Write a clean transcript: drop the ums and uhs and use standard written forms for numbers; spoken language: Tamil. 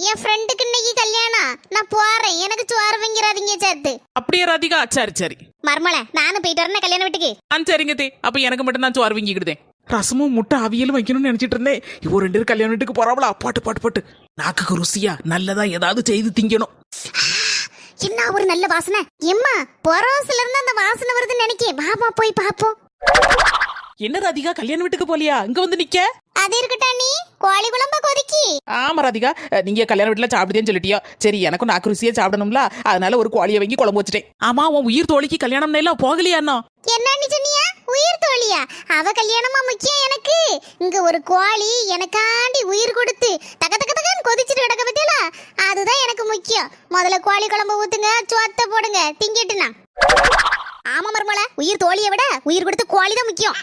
என் ஃப்ரெண்டுக்கு இன்னைக்கு கல்யாணம். நான் போறேன். எனக்கு சோறு வைங்கிறாதீங்க சேர்த்து. அப்படியே ராதிகா? சரி சரி மர்மல நானும் போயிட்டு வரேன் கல்யாண வீட்டுக்கு. சரிங்க தே. அப்ப எனக்கு மட்டும் தான் சோறு வாங்கிக்கிடுதேன். ரசமும் முட்டை அவியலும் வைக்கணும்னு நினைச்சிட்டு இருந்தேன். இவ 2 பேரும் கல்யாண வீட்டுக்கு போறாவளா? பாட்டு பாட்டு பாட்டு. நாக்குக்கு ருசியா நல்லதா ஏதாவது செய்து திங்கணும். என்ன ஒரு நல்ல வாசனை. எம்மா பொரோஸ்ல இருந்து அந்த வாசனை வருதுன்னு நினைக்கேன். வாமா போய் பாப்போம். என்ன ராதிகா கல்யாண வீட்டுக்கு போலியா? இங்க வந்து நிக்க. அது இருக்கட்டா, நீ கோழி குழம்பா கொதிக்கி. ஆமா ராதிகா, நீங்க கல்யாண வீட்டுல சாப்பிடுதேன்னு சொல்லிட்டியோ. சரி, எனக்கும் நாக்கு ருசியா சாப்பிடணும்ல, அதனால ஒரு கோழியை வாங்கி குழம்பு வச்சுட்டேன். ஆமா, உன் உயிர் தோழிக்கு கல்யாணம் எல்லாம் போகலையா? என்ன சொன்னியா? உயிர் தோழியா? அவ கல்யாணமா முக்கியம் எனக்கு. இங்க ஒரு கோழி எனக்காண்டி உயிர் கொடுத்து தக தக தகன்னு கொதிச்சுட்டு கிடக்க பத்தியல, அதுதான் எனக்கு முக்கியம். முதல்ல கோழி குழம்பு ஊத்துங்க, சோத்த போடுங்க, திங்கிட்டுனா. ஆமா மர்மல, உயிர் தோழியை விட உயிர் கொடுத்து கோழி தான் முக்கியம்.